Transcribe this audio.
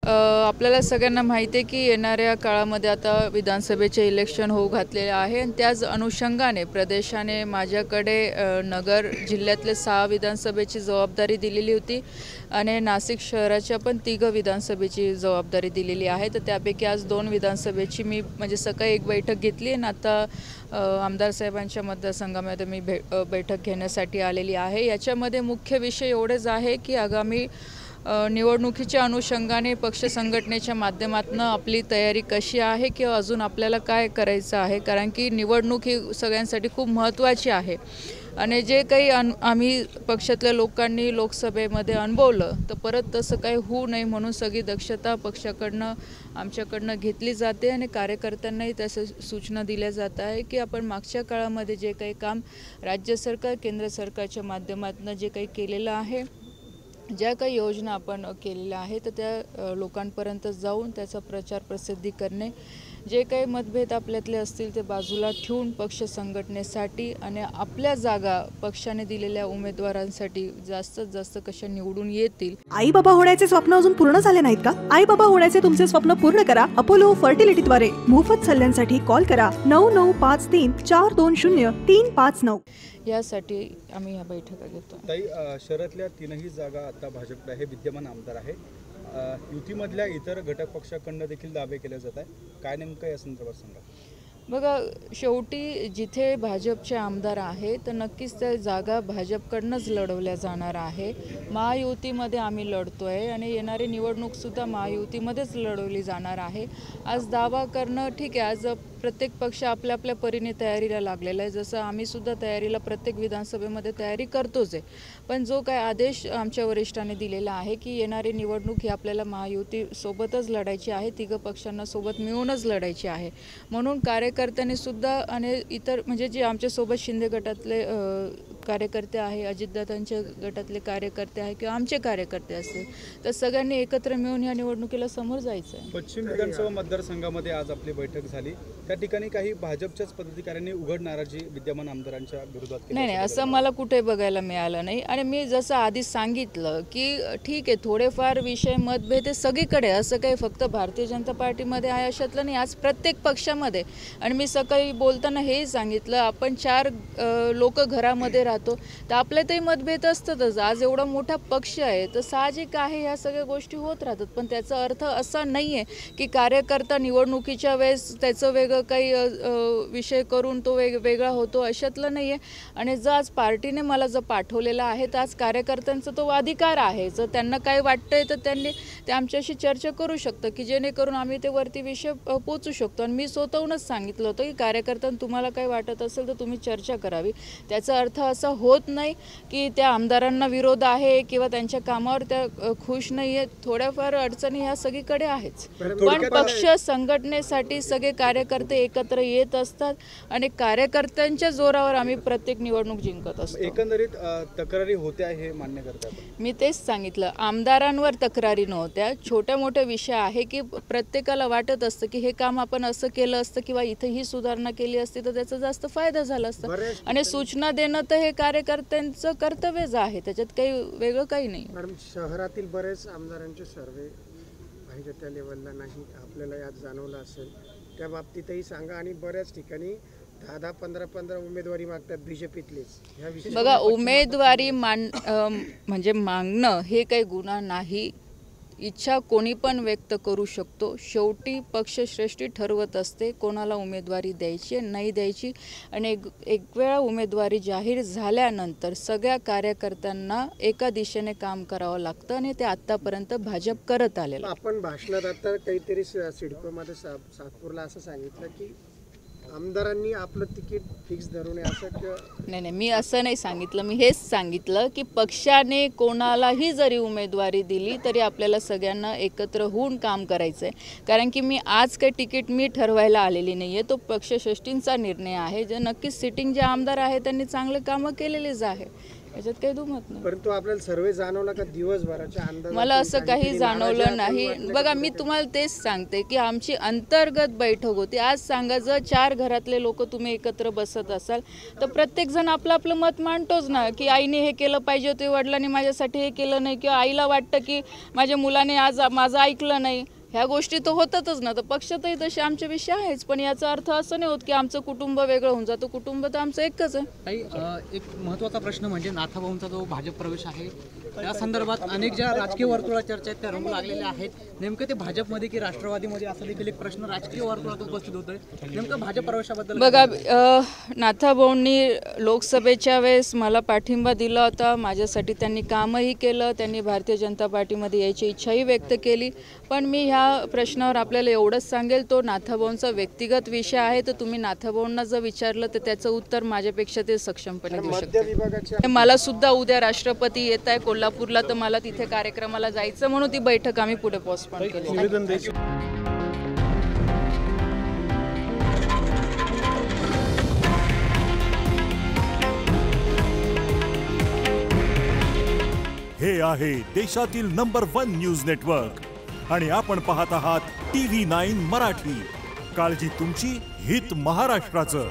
आपल्याला सगळ्यांना माहिती आहे की येणाऱ्या काळामध्ये आता विधानसभेचे इलेक्शन होऊ घातलेले आहे आणि त्याच अनुषंगाने प्रदेशाने माझ्याकडे नगर जिल्ह्यातले 6 विधानसभेची जबाबदारी दिलेली होती आणि नाशिक शहराच्या पण 3 विधानसभेची जबाबदारी दिलेली आहे। तर त्यापैकी आज 2 विधानसभेची मी म्हणजे सकाळी एक बैठक घेतली आणि आता आमदार साहेबांच्या मतदारसंघामध्ये मी बैठक घेण्यासाठी आलेली आहे। याच्यामध्ये मुख्य विषय एवढेच आहे की आगामी निवडणुकीच्या अनुषंगाने पक्ष संघटनेच्या माध्यमातून आपली तयारी कशी आहे किंवा अजून आपल्याला काय करायचं आहे, कारण की निवडणूक ही सगळ्यांसाठी खूप महत्त्वाची आहे आणि जे काही आम्ही पक्षातल्या लोकांनी लोकसभेमध्ये अनुभवलं तर परत तसं काही होऊ नये म्हणून सगळी दक्षता पक्षाकडनं आमच्याकडनं घेतली जाते आणि कार्यकर्त्यांनाही तसं सूचना दिल्या जात आहे की आपण मागच्या काळामध्ये जे काही काम राज्य सरकार केंद्र सरकारच्या माध्यमातून जे काही केलेलं आहे, ज्या काही योजना आपण केलेल्या आहेत तर त्या लोकांपर्यंत जाऊन त्याचा प्रचार प्रसिद्धी करणे, जे काही मतभेद आपल्यातले असतील ते बाजूला ठेवून पक्ष संघटनेसाठी आणि आपल्या जागा पक्षाने दिलेल्या उमेदवारांसाठी जास्तीत जास्त कशा निवडून येतील। आई बाबा होण्याचे स्वप्न अजून पूर्ण झाले नाहीत का? आई बाबा होण्याचे तुमचे स्वप्न पूर्ण करा अपोलो फर्टिलिटीद्वारे। मोफत सल्ल्यांसाठी कॉल करा 9953420359। यासाठी आम्ही या बैठका घेतो। ताई, शहरातल्या 3ही जागा आता भाजपकडे आहे, विद्यमान आमदार आहे। युतीमधल्या इतर घटक पक्षाकडनं देखील दावे केले जात आहे, काय नेमकं या संदर्भात सांगा? बघा, शेवटी जिथे भाजपचे आमदार आहे तर नक्कीच त्या जागा भाजपकडनंच लढवल्या जाणार आहे। महायुतीमध्ये आम्ही लढतोय आणि येणारी निवडणूकसुद्धा महायुतीमध्येच लढवली जाणार आहे। आज दावा करणं ठीक आहे, आज प्रत्येक पक्ष आपल्या आपल्या परीने तयारीला लागलेला आहे, जसं आम्हीसुद्धा तयारीला प्रत्येक विधानसभेमध्ये तयारी करतोच आहे। पण जो काय आदेश आमच्या वरिष्ठांनी दिलेला आहे की येणारी निवडणूक ही आपल्याला महायुतीसोबतच लढायची आहे, 3 पक्षांना सोबत मिळूनच लढायची आहे, म्हणून कार्यकर्त्यांनी सुद्धा आणि इतर म्हणजे जे आमच्यासोबत शिंदे गटातले कार्यकर्ते आहे, अजितदादांच्या गटातले कार्यकर्ते आहे किंवा आमचे कार्यकर्ते असतील तर सगळ्यांनी एकत्र मिळून या निवडणुकीला समोर जायचं आहे। पश्चिम विधानसभा मतदारसंघामध्ये आज आपली बैठक झाली, त्या ठिकाणी काही भाजपच्याच पदाधिकाऱ्यांनी उघड नाराजी विद्यमान आमदारांच्या विरोधात केली। नाही, असं मला कुठे बघायला मिळालं नाही आणि मी जसं आधी सांगितलं की ठीक आहे, थोडेफार विषय मतभेद हे सगळीकडे, असं काही फक्त भारतीय जनता पार्टीमध्ये आहे अशातलं नाही, आज प्रत्येक पक्षामध्ये। आणि मी सकाळी बोलताना हेही सांगितलं, आपण 4 लोक घरामध्ये राहतो तर आपल्यातही मतभेद असतातच। आज एवढा मोठा पक्ष आहे तर साहजिक आहे ह्या सगळ्या गोष्टी होत राहतात, पण त्याचा अर्थ असा नाही आहे की कार्यकर्ता निवडणुकीच्या वेळेस त्याचं वेगळं काही विषय करून तो वेगळा होतो, अशातलं नाही आहे। आणि जर आज पार्टीने मला जर पाठवलेलं आहे तर आज कार्यकर्त्यांचा तो अधिकार आहे, जर त्यांना काय वाटतंय तर त्यांनी ते आमच्याशी चर्चा करू शकतं की जेणेकरून आम्ही ते वरती विषय पोचू शकतो। आणि मी स्वतःहूनच सांगितलं होतं की कार्यकर्त्यांना तुम्हाला काही वाटत असेल तर तुम्ही चर्चा करावी, त्याचा अर्थ असा होत नाही की त्या आमदारांना विरोध आहे किंवा त्यांच्या कामावर त्या खुश नाही आहेत। थोड्याफार अडचणी ह्या सगळीकडे आहेच, पण पक्ष संघटनेसाठी सगळे कार्यकर्ते एकत्र येत असतात आणि कार्यकर्त्यांच्या जोरावर आम्ही प्रत्येक निवडणूक जिंकत असतो। एकंदरीत तक्रारी होत्या हे मान्य करतात? मी तेच सांगितलं, आमदारांवर तक्रारी नव्हत्या, छोट्या मोठ्या विषय आहे की प्रत्येकाला वाटत असतं की हे काम आपण असं केलं असतं किंवा इथे ही सुधारणा केली असती तर त्याचा जास्त फायदा झाला असता, आणि सूचना देणं तर हे कार्यकर्त्यांचं कर्तव्यच आहे, त्याच्यात काही वेगळं काही नाही। मॅडम, शहरातील बरेच आमदारांचे सर्वे पाहिजे त्या लेवलला नाही, आपल्याला यात जाणवलं असेल, त्या बाबतीतही सांगा। आणि बऱ्याच ठिकाणी 10-10, 15-15 उमेदवारी मागतात बीजेपीतलेच। ह्या विषयी बघा, उमेदवारी म्हणजे मागणं हे काही गुन्हा नाही, इच्छा कोणी पण व्यक्त करू शकतो। शेवटी पक्षश्रेष्ठी ठरवत असते कोणाला उमेदवारी द्यायची नाही द्यायची, आणि एक वेळा उमेदवारी जाहीर झाल्यानंतर सगळ्या कार्यकर्त्यांना एका दिशेने काम करावं लागतं आणि ते आत्तापर्यंत भाजप करत आलेलं। आपण भाषणात आता काहीतरी सिडकोमध्ये सातपूरला असं सांगितलं की आमदारांनी आपलं तिकीट फिक्स धरू नये असं। नाही, मी असं नाही सांगितलं, मी हेच सांगितलं की पक्षाने कोणालाही जरी उमेदवारी दिली तरी आपल्याला सगळ्यांना एकत्र होऊन काम करायचं आहे, कारण की मी आज काही तिकीट मी ठरवायला आलेली नाही आहे, तो पक्षश्रेष्ठींचा निर्णय आहे। जे नक्कीच सिटिंग जे आमदार आहेत त्यांनी चांगले कामं केलेलीच आहे, याच्यात काही दुमत नाही. परंतु आपल्याला सर्वे जाणवला का दिवसभराच्या अंदाज मला असं काही जाणवलं नाही. बघा मी तुम्हाला तेच सांगते की आमची अंतर्गत बैठक होती. आज सांगा जर 4 घरातले लोक तुम्ही एकत्र बसत असाल तर प्रत्येक जण आपलं आपलं मत मांडतोच ना, की आईने हे केलं पाहिजे होते, वडिलांनी माझ्यासाठी हे केलं नाही, किंवा आईला वाटतं की माझ्या मुलाने आज माझं ऐकलं नाही. ह्या गोष्टी तर होतातच ना. तर पक्षातही तसे आमचे विषय आहेच, पण याचा अर्थ असं नाही होत की आमचं कुटुंब वेगळं होऊन जातं. कुटुंब तर आमचं एकच आहे. काही एक महत्त्वाचा प्रश्न म्हणजे नाथाभाऊंचा जो भाजप प्रवेश आहे त्या संदर्भात अनेक ज्या राजकीय वर्तुळात चर्चा आहेत त्या रंगू लागलेल्या आहेत. नेमकं ते भाजपमध्ये की राष्ट्रवादीमध्ये असा देखील एक प्रश्न राजकीय वर्तुळात उपस्थित होतोय. नेमकं भाजप प्रवेशाबद्दल बघा, नाथाभाऊंनी लोकसभेच्या वेळेस मला पाठिंबा दिला होता. माझ्यासाठी त्यांनी कामही केलं. त्यांनी भारतीय जनता पार्टीमध्ये यायची इच्छाही व्यक्त केली. पण मी ह्या प्रश्नावर आपल्याला एवढंच सांगेल, तो नाथाभाऊंचा व्यक्तिगत विषय आहे. तर तुम्ही नाथाभाऊंना जर विचारलं तर त्याचं उत्तर माझ्यापेक्षा ते सक्षमपणे देऊ मध्य शकतात. विभागाच्या मला सुद्धा उद्या राष्ट्रपती येत आहे कोल्हापूरला, तर मला तिथे कार्यक्रमाला जायचं म्हणून ती बैठक आम्ही पुढे पोस्टपोन केली. हे आहे देशातील नंबर 1 न्यूज नेटवर्क आणि आपण पाहत आहात TV9 मराठी. काळजी तुमची, हित महाराष्ट्राचं.